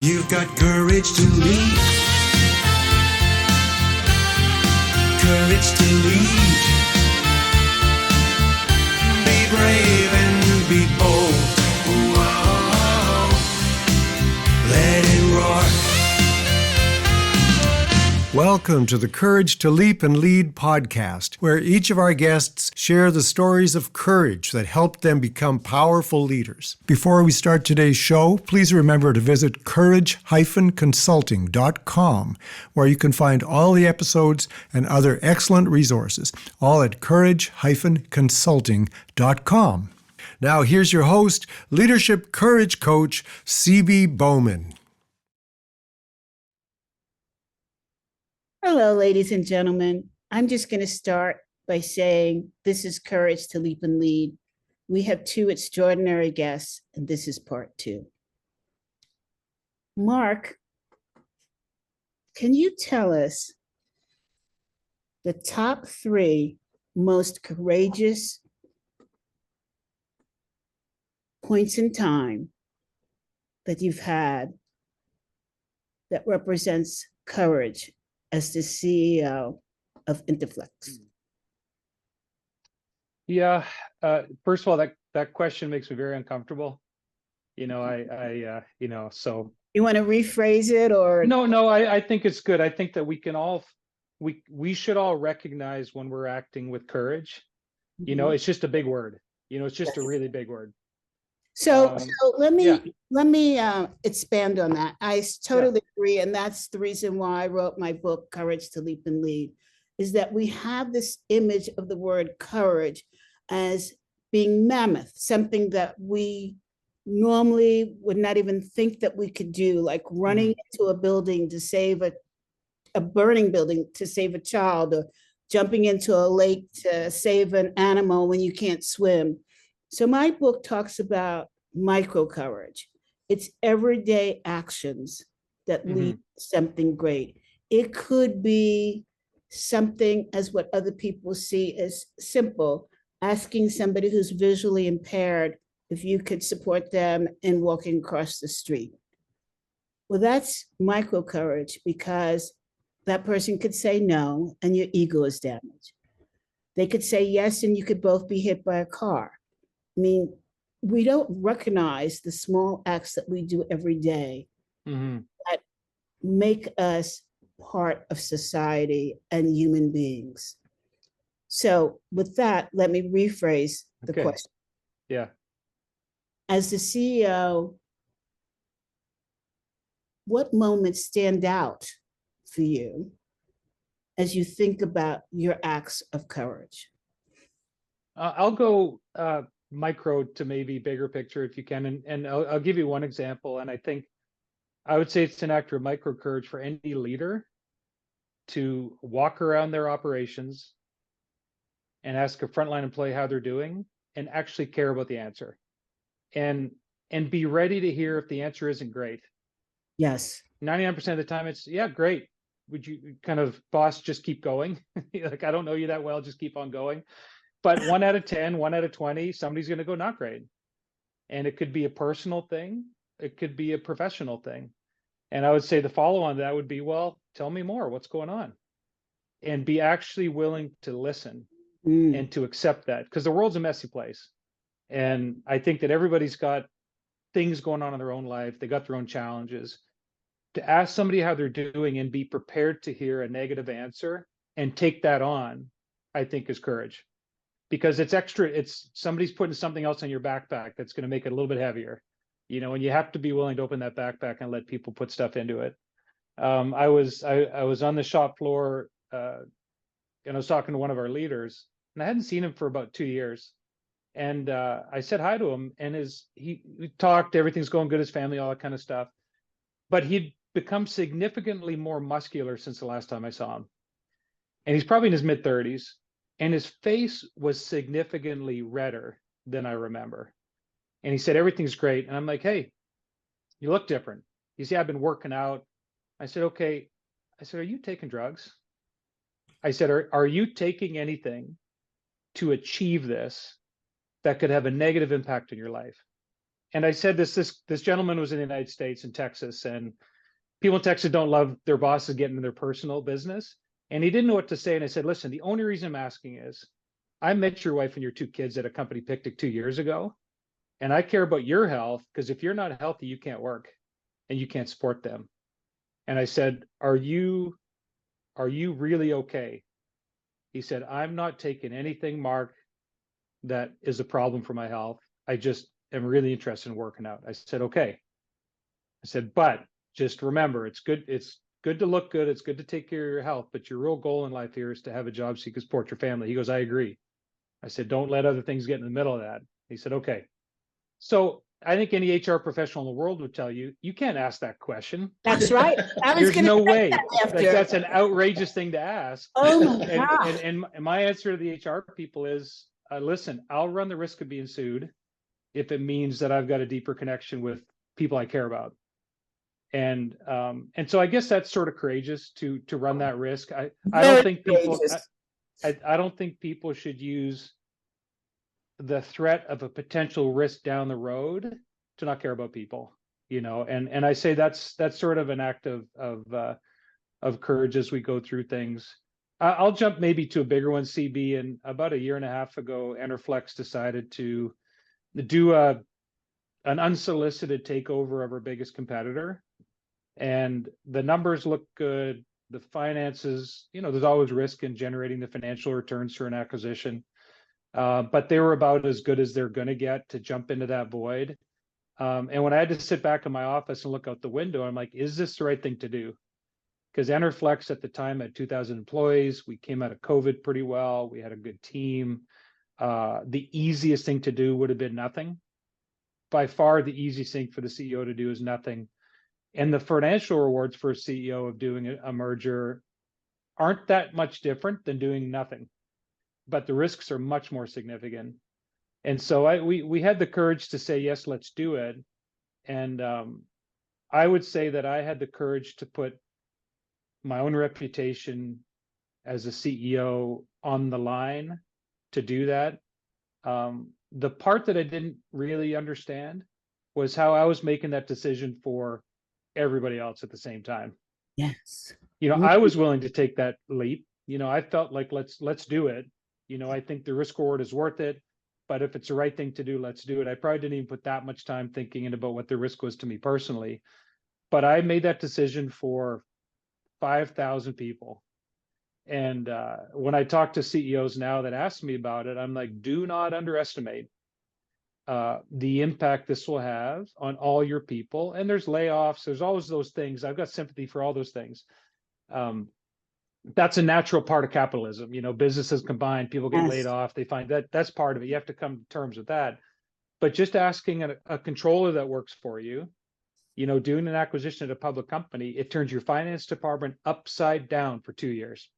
You've got courage to lead. Courage to lead. Be brave and be bold. Whoa. Let it roar. Welcome to the Courage to Leap and Lead podcast, where each of our guests share the stories of courage that helped them become powerful leaders. Before we start today's show, please remember to visit 𝗟𝗘𝗔𝗥𝗡𝗧.com, where you can find all the episodes and other excellent resources, all at 𝗟𝗘𝗔𝗥𝗡𝗧.com. Now here's your host, leadership courage coach, C.B. Bowman. Hello, ladies and gentlemen. I'm just going to start by saying this is Courage to Leap and Lead. We have two extraordinary guests, and this is part two. Marc, can you tell us the top three most courageous points in time that you've had that represents courage as the CEO of Enerflex? Yeah, first of all, that question makes me very uncomfortable. So. You want to rephrase it or? No, I think it's good. I think that we can all, we should all recognize when we're acting with courage. It's just a big word. It's just a really big word. So let me expand on that. I totally agree, and that's the reason why I wrote my book, Courage to Leap and Lead, is that we have this image of the word courage as being mammoth, something that we normally would not even think that we could do, like running into a building to save a burning building to save a child, or jumping into a lake to save an animal when you can't swim. So my book talks about micro courage. It's everyday actions that lead to something great. It could be something as what other people see as simple, asking somebody who's visually impaired if you could support them in walking across the street. Well, that's micro courage, because that person could say no and your ego is damaged. They could say yes and you could both be hit by a car. I mean, we don't recognize the small acts that we do every day that make us part of society and human beings. So with that, let me rephrase the question. Yeah. As the CEO, what moments stand out for you as you think about your acts of courage? I'll go micro to maybe bigger picture if you can, and I'll give you one example. And I think I would say it's an act of micro courage for any leader to walk around their operations and ask a frontline employee how they're doing and actually care about the answer, and be ready to hear if the answer isn't great. Yes. 99% of the time it's, yeah, great. Would you kind of, boss, just keep going? Like, I don't know you that well, just keep on going. But 1 out of 10, 1 out of 20, somebody's going to go not great. And it could be a personal thing. It could be a professional thing. And I would say the follow on that would be, well, tell me more. What's going on? And be actually willing to listen and to accept that, because the world's a messy place. And I think that everybody's got things going on in their own life. They got their own challenges. To ask somebody how they're doing and be prepared to hear a negative answer and take that on, I think is courage. Because it's extra, it's somebody's putting something else in your backpack that's going to make it a little bit heavier, and you have to be willing to open that backpack and let people put stuff into it. I was on the shop floor, and I was talking to one of our leaders, and I hadn't seen him for about 2 years. And I said hi to him, and we talked, everything's going good, his family, all that kind of stuff. But he'd become significantly more muscular since the last time I saw him. And he's probably in his mid-30s. And his face was significantly redder than I remember. And he said, everything's great. And I'm like, hey, you look different. He said, I've been working out. I said, okay. I said, are you taking drugs? I said, are you taking anything to achieve this that could have a negative impact in your life? And I said this gentleman was in the United States in Texas, and people in Texas don't love their bosses getting into their personal business. And he didn't know what to say. And I said, listen, the only reason I'm asking is I met your wife and your two kids at a company picnic 2 years ago. And I care about your health, because if you're not healthy, you can't work and you can't support them. And I said, are you really okay? He said, I'm not taking anything, Mark, that is a problem for my health. I just am really interested in working out. I said, okay. I said, but just remember, it's good to look good. It's good to take care of your health, but your real goal in life here is to have a job so you can support your family. He goes, I agree. I said, don't let other things get in the middle of that. He said, okay. So I think any HR professional in the world would tell you, you can't ask that question. That's right. There's no way. That's an outrageous thing to ask. Oh my God. And my answer to the HR people is, listen, I'll run the risk of being sued if it means that I've got a deeper connection with people I care about. And so I guess that's sort of courageous to run that risk. I don't think people I don't think people should use the threat of a potential risk down the road to not care about people, and I say that's sort of an act of courage as we go through things. I'll jump maybe to a bigger one, CB. And about 1.5 years ago, Enerflex decided to do an unsolicited takeover of our biggest competitor. And the numbers look good. The finances, there's always risk in generating the financial returns for an acquisition. But they were about as good as they're going to get to jump into that void. And when I had to sit back in my office and look out the window, I'm like, is this the right thing to do? Because Enerflex at the time had 2,000 employees. We came out of COVID pretty well. We had a good team. The easiest thing to do would have been nothing. By far, the easiest thing for the CEO to do is nothing. And the financial rewards for a CEO of doing a merger aren't that much different than doing nothing, but the risks are much more significant. And so we had the courage to say, yes, let's do it. And I would say that I had the courage to put my own reputation as a CEO on the line to do that. The part that I didn't really understand was how I was making that decision for everybody else at the same time. Yes. I was willing to take that leap. I felt like let's do it. I think the risk reward is worth it, but if it's the right thing to do, let's do it. I probably didn't even put that much time thinking about what the risk was to me personally, but I made that decision for 5,000 people. And when I talk to CEOs now that ask me about it, I'm like, do not underestimate the impact this will have on all your people. And there's layoffs, there's always those things. I've got sympathy for all those things. That's a natural part of capitalism. Businesses combine, people get laid off. They find that's part of it. You have to come to terms with that. But just asking a controller that works for you, doing an acquisition at a public company, it turns your finance department upside down for 2 years.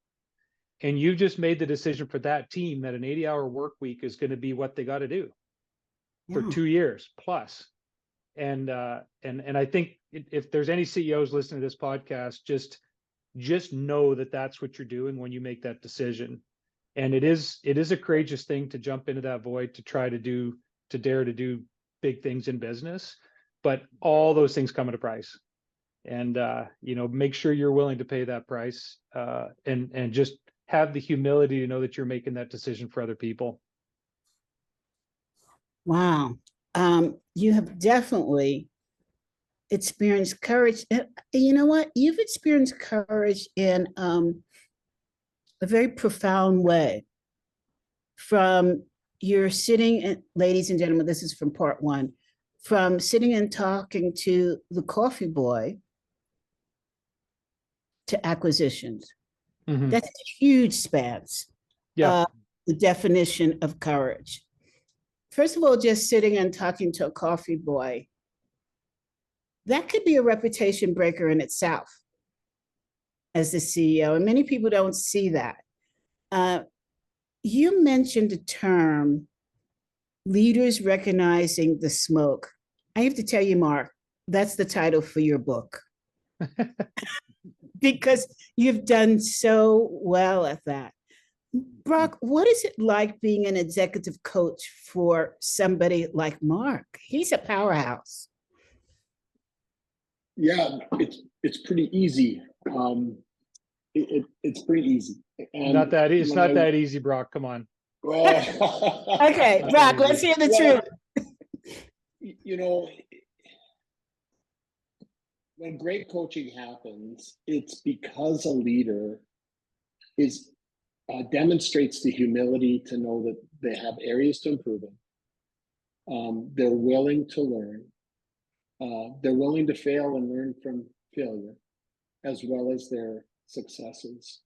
And you've just made the decision for that team that an 80-hour work week is going to be what they got to do for 2 years plus. And I think if there's any CEOs listening to this podcast, just know that that's what you're doing when you make that decision. And it is a courageous thing to jump into that void, to dare to do big things in business, but all those things come at a price. And make sure you're willing to pay that price, and just have the humility to know that you're making that decision for other people. Wow. You have definitely experienced courage. You know what? You've experienced courage in a very profound way. From you're sitting, and ladies and gentlemen, this is from part one, from sitting and talking to the coffee boy to acquisitions. Mm-hmm. That's a huge spans. Yeah. The definition of courage. First of all, just sitting and talking to a coffee boy, that could be a reputation breaker in itself as the CEO, and many people don't see that. You mentioned the term leaders recognizing the smoke. I have to tell you, Marc, that's the title for your book. Because you've done so well at that. Brock, what is it like being an executive coach for somebody like Marc? He's a powerhouse. Yeah, it's pretty easy. It's pretty easy. And Not that it's not that easy, Brock. Come on. Well, Okay, Brock, let's hear the truth. You know, when great coaching happens, it's because a leader is demonstrates the humility to know that they have areas to improve in. They're willing to learn. They're willing to fail and learn from failure, as well as their successes.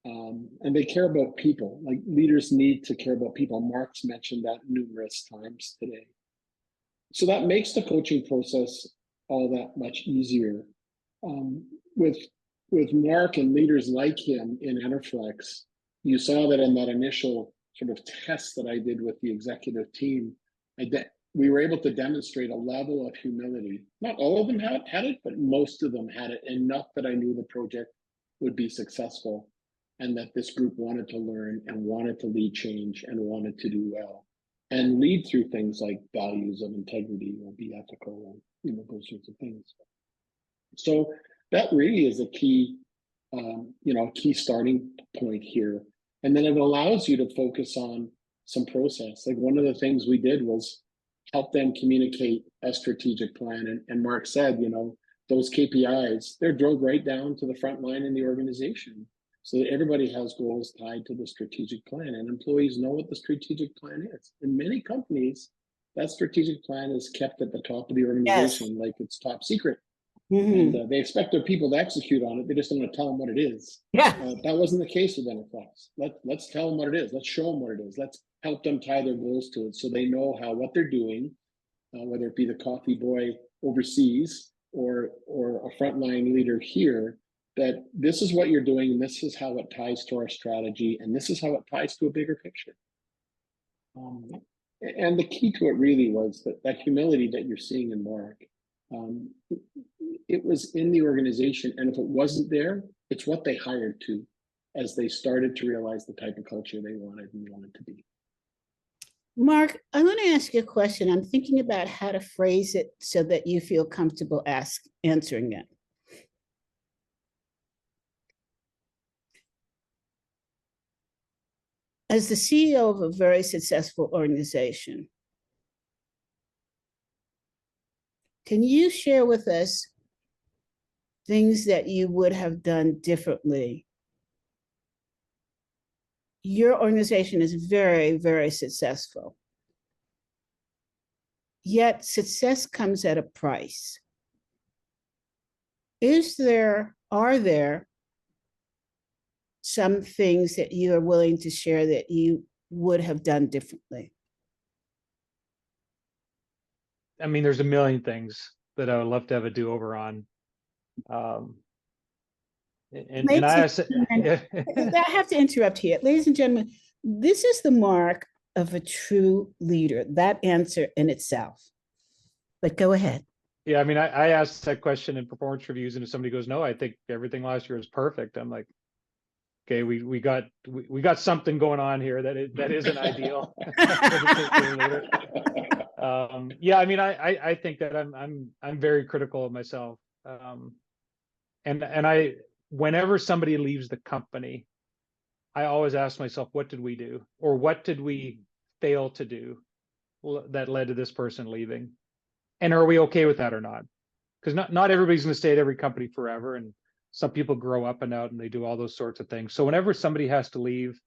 And they care about people. Like, leaders need to care about people. Marc's mentioned that numerous times today. So that makes the coaching process all that much easier. With Marc and leaders like him in Enerflex, you saw that in that initial sort of test that I did with the executive team, we were able to demonstrate a level of humility. Not all of them had it, but most of them had it, enough that I knew the project would be successful, and that this group wanted to learn and wanted to lead change and wanted to do well, and lead through things like values of integrity or be ethical, and those sorts of things. So that really is a key, key starting point here. And then it allows you to focus on some process. Like, one of the things we did was help them communicate a strategic plan. And Marc said, those KPIs, they're drilled right down to the front line in the organization, so that everybody has goals tied to the strategic plan, and employees know what the strategic plan is. In many companies, that strategic plan is kept at the top of the organization, like it's top secret. Mm-hmm. And they expect their people to execute on it. They just don't want to tell them what it is. Yeah. That wasn't the case with Enerflex. Let's tell them what it is. Let's show them what it is. Let's help them tie their goals to it, so they know what they're doing, whether it be the coffee boy overseas or a frontline leader here, that this is what you're doing, and this is how it ties to our strategy, and this is how it ties to a bigger picture. And the key to it really was that humility that you're seeing in Marc. It was in the organization, and if it wasn't there, it's what they hired to, as they started to realize the type of culture they wanted to be. Marc, I'm going to ask you a question. I'm thinking about how to phrase it so that you feel comfortable answering it. As the CEO of a very successful organization, can you share with us things that you would have done differently? Your organization is very, very successful. Yet success comes at a price. Are there some things that you are willing to share that you would have done differently? I mean, there's a million things that I would love to have a do-over on. And I have to interrupt here. Ladies and gentlemen, this is the mark of a true leader, that answer in itself. But go ahead. Yeah, I mean, I asked that question in performance reviews, and if somebody goes, no, I think everything last year was perfect, I'm like, okay, we got something going on here that isn't ideal. Yeah, I mean, I think that I'm very critical of myself, and I, whenever somebody leaves the company, I always ask myself, what did we do, or what did we fail to do that led to this person leaving, and are we okay with that or not? Because not everybody's going to stay at every company forever, and some people grow up and out and they do all those sorts of things. So whenever somebody has to leave,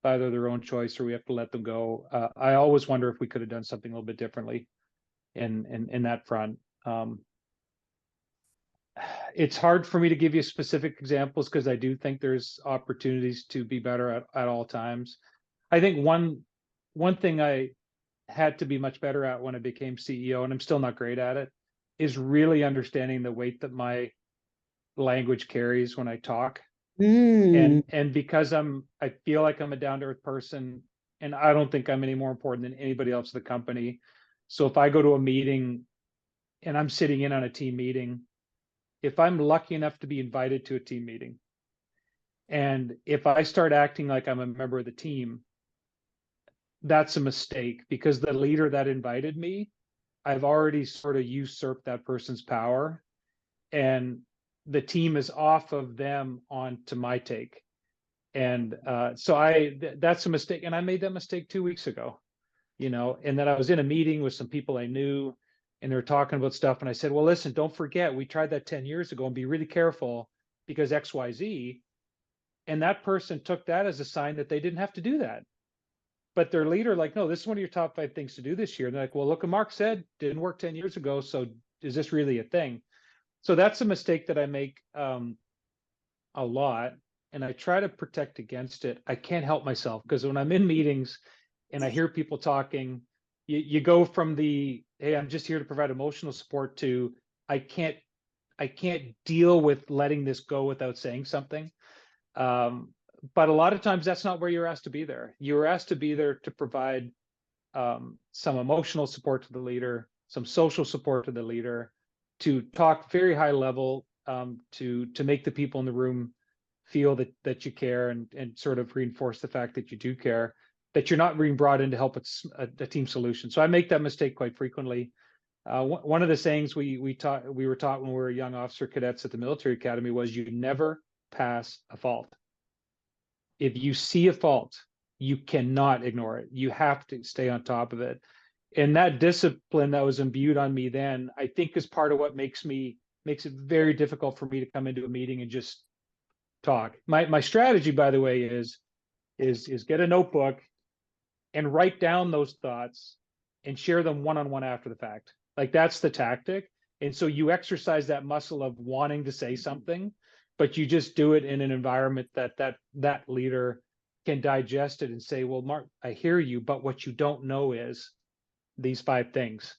either their own choice or we have to let them go, I always wonder if we could have done something a little bit differently in that front. It's hard for me to give you specific examples because I do think there's opportunities to be better at all times. I think one thing I had to be much better at when I became CEO, and I'm still not great at it, is really understanding the weight that my language carries when I talk. And because I feel like I'm a down-to-earth person, and I don't think I'm any more important than anybody else in the company. So if I go to a meeting and I'm sitting in on a team meeting, if I'm lucky enough to be invited to a team meeting And if I start acting like I'm a member of the team, that's a mistake, because the leader that invited me, I've already sort of usurped that person's power, and the team is off of them onto my take. And so that's a mistake. And I made that mistake 2 weeks ago, and then I was in a meeting with some people I knew, and they were talking about stuff. And I said, well, listen, don't forget, we tried that 10 years ago, and be really careful because XYZ. And that person took that as a sign that they didn't have to do that. But their leader, like, no, this is one of your top 5 things to do this year. And they're like, well, look what Marc said, didn't work 10 years ago. So is this really a thing? So that's a mistake that I make a lot. And I try to protect against it. I can't help myself, because when I'm in meetings and I hear people talking, you go from the, hey, I'm just here to provide emotional support, to I can't deal with letting this go without saying something. But a lot of times that's not where you're asked to be there. You're asked to be there to provide some emotional support to the leader, some social support to the leader, to talk very high level, to make the people in the room feel that you care, and sort of reinforce the fact that you do care, that you're not being brought in to help a team solution. So I make that mistake quite frequently. One of the sayings we were taught when we were young officer cadets at the military academy was, you never pass a fault. If you see a fault, you cannot ignore it. You have to stay on top of it. And that discipline that was imbued on me then, I think, is part of what makes it very difficult for me to come into a meeting and just talk. My strategy, by the way, is get a notebook and write down those thoughts and share them one-on-one after the fact. Like, that's the tactic. And so you exercise that muscle of wanting to say something, but you just do it in an environment that leader can digest it and say, well, Marc, I hear you, but what you don't know is these 5 things.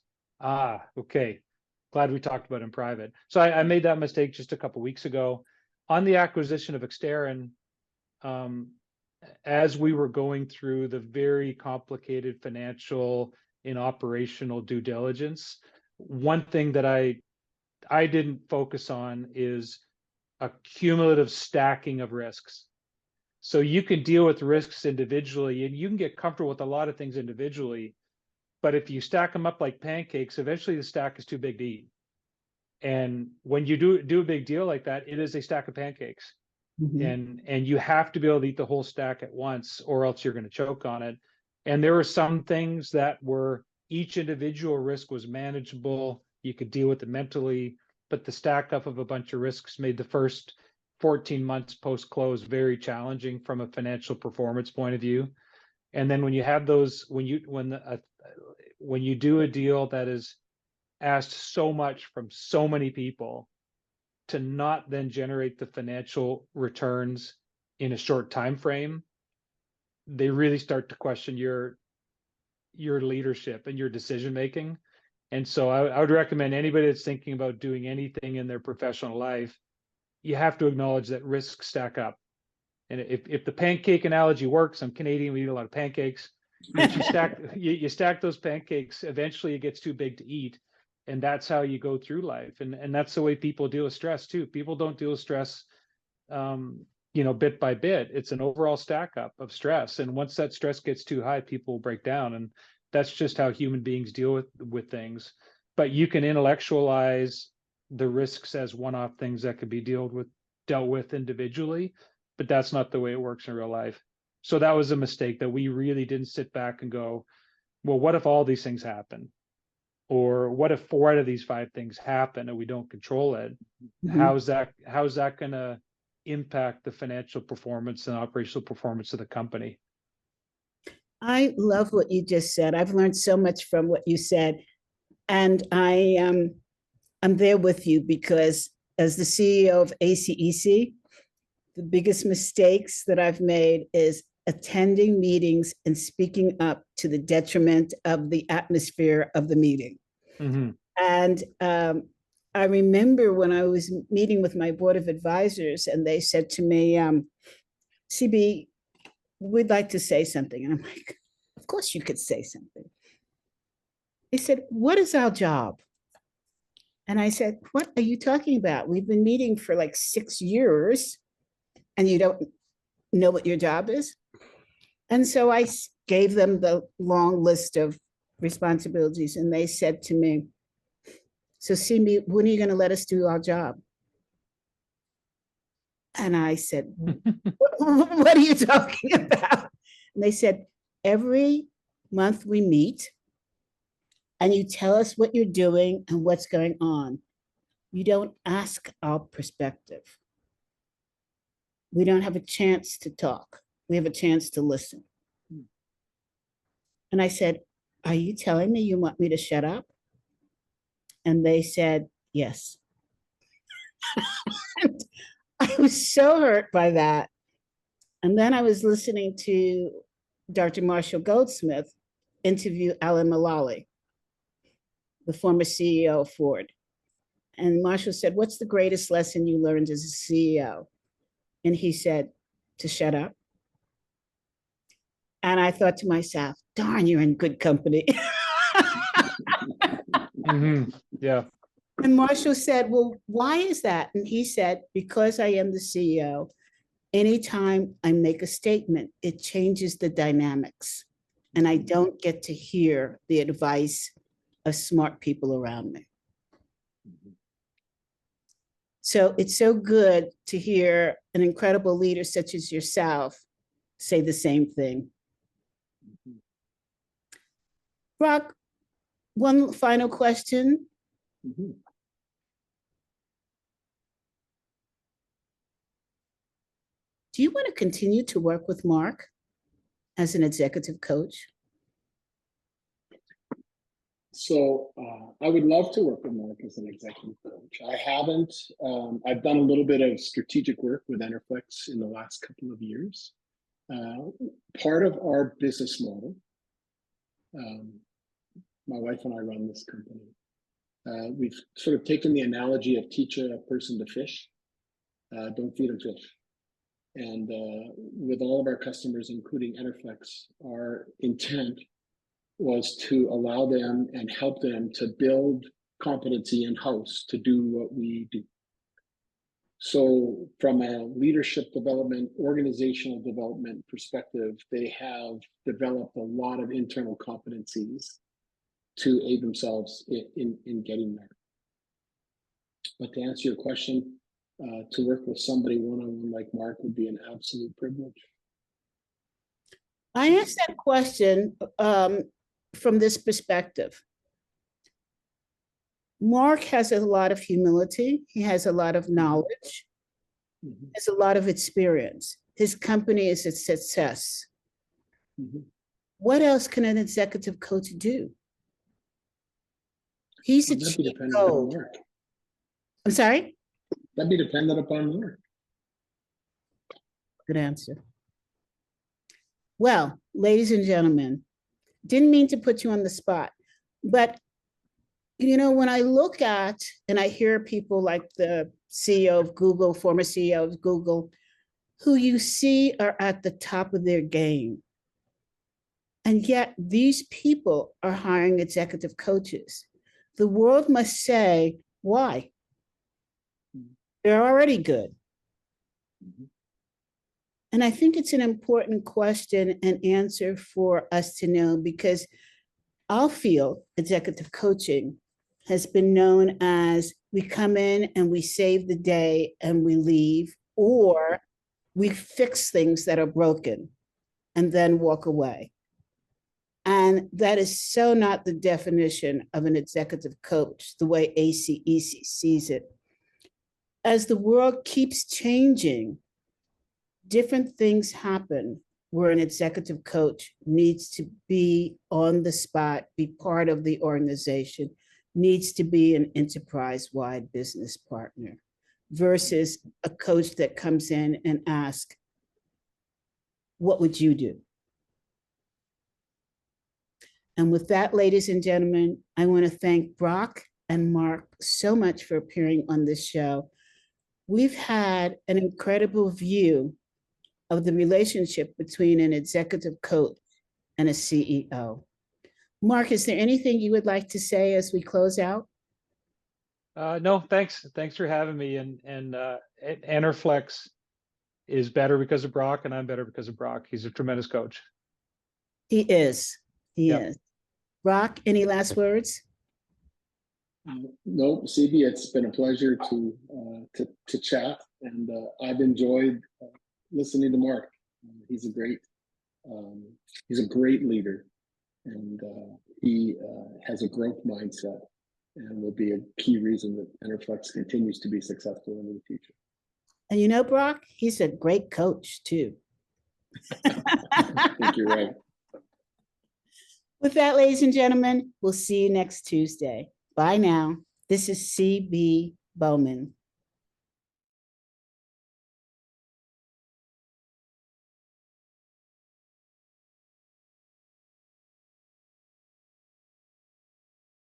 Okay. Glad we talked about it in private. So I made that mistake just a couple of weeks ago on the acquisition of 𝗥𝗡𝗏. As we were going through the very complicated financial and operational due diligence, one thing that I didn't focus on is a cumulative stacking of risks. So you can deal with risks individually, and you can get comfortable with a lot of things individually, but if you stack them up like pancakes, eventually the stack is too big to eat. And when you do a big deal like that, it is a stack of pancakes. Mm-hmm. And you have to be able to eat the whole stack at once, or else you're going to choke on it. And there were some things that were, each individual risk was manageable. You could deal with it mentally, but the stack up of a bunch of risks made the first 14 months post-close very challenging from a financial performance point of view. And then when you have those, when you do a deal that is asked so much from so many people, to not then generate the financial returns in a short time frame, they really start to question your leadership and your decision making. And so I would recommend anybody that's thinking about doing anything in their professional life, you have to acknowledge that risks stack up. And if the pancake analogy works, I'm Canadian, we eat a lot of pancakes. If you stack those pancakes, eventually it gets too big to eat. And that's how you go through life. And that's the way people deal with stress too. People don't deal with stress, bit by bit. It's an overall stack up of stress. And once that stress gets too high, people will break down. And that's just how human beings deal with things. But you can intellectualize the risks as one-off things that could be dealt with individually, but that's not the way it works in real life. So that was a mistake, that we really didn't sit back and go, well, what if all these things happen? Or what if 4 out of these 5 things happen and we don't control it? Mm-hmm. How's that going to impact the financial performance and operational performance of the company? I love what you just said. I've learned so much from what you said, and I'm there with you, because as the CEO of cie, the biggest mistakes that I've made is attending meetings and speaking up to the detriment of the atmosphere of the meeting. Mm-hmm. And I remember when I was meeting with my board of advisors, and they said to me, CB, we'd like to say something. And I'm like, of course you could say something. They said, what is our job? And I said, what are you talking about? We've been meeting for like 6 years, and you don't know what your job is? And so I gave them the long list of responsibilities, and they said to me, so Simi, when are you going to let us do our job? And I said, what are you talking about? And they said, every month we meet and you tell us what you're doing and what's going on. You don't ask our perspective. We don't have a chance to talk. We have a chance to listen. And I said, are you telling me you want me to shut up? And they said, yes. I was so hurt by that. And then I was listening to Dr. Marshall Goldsmith interview Alan Mulally, the former CEO of Ford. And Marshall said, what's the greatest lesson you learned as a CEO? And he said, to shut up. And I thought to myself, darn, you're in good company. Yeah. And Marshall said, well, why is that? And he said, because I am the CEO, anytime I make a statement, it changes the dynamics. And I don't get to hear the advice of smart people around me. So it's so good to hear an incredible leader such as yourself say the same thing. Brock, one final question. Do you want to continue to work with Marc as an executive coach? So I would love to work with Marc as an executive coach. I haven't. I've done a little bit of strategic work with Enerflex in the last couple of years. Part of our business model, my wife and I run this company. We've sort of taken the analogy of teach a person to fish, don't feed them fish. And with all of our customers, including Enerflex, our intent was to allow them and help them to build competency in-house to do what we do. So from a leadership development, organizational development perspective, they have developed a lot of internal competencies to aid themselves in getting there. But to answer your question, to work with somebody one-on-one like Marc would be an absolute privilege. I asked that question from this perspective. Marc has a lot of humility. He has a lot of knowledge. Has a lot of experience. His company is a success. What else can an executive coach do? He's a cheat code. I'm sorry? That'd be dependent upon Marc. Good answer. Well, ladies and gentlemen, didn't mean to put you on the spot, but you know, when I look at and I hear people like the CEO of Google, former CEO of Google, who you see are at the top of their game. And yet these people are hiring executive coaches. The world must say, why? They're already good. And I think it's an important question and answer for us to know, because our field, executive coaching, has been known as we come in and we save the day and we leave, or we fix things that are broken and then walk away. And that is so not the definition of an executive coach, the way cie sees it. As the world keeps changing, different things happen where an executive coach needs to be on the spot, be part of the organization, needs to be an enterprise-wide business partner versus a coach that comes in and asks, what would you do? And with that, ladies and gentlemen, I want to thank Brock and Marc so much for appearing on this show. We've had an incredible view of the relationship between an executive coach and a CEO. Marc, is there anything you would like to say as we close out? No, thanks. Thanks for having me. And Enerflex is better because of Brock, and I'm better because of Brock. He's a tremendous coach. He is. He Yeah. is. Brock, any last words? No, CB, it's been a pleasure to chat, and I've enjoyed listening to Mark. He's a great leader, and he has a growth mindset, and will be a key reason that Enerflex continues to be successful into the future. And you know, Brock, he's a great coach too. I think you're right. With that, ladies and gentlemen, we'll see you next Tuesday. Bye now. This is CB Bowman.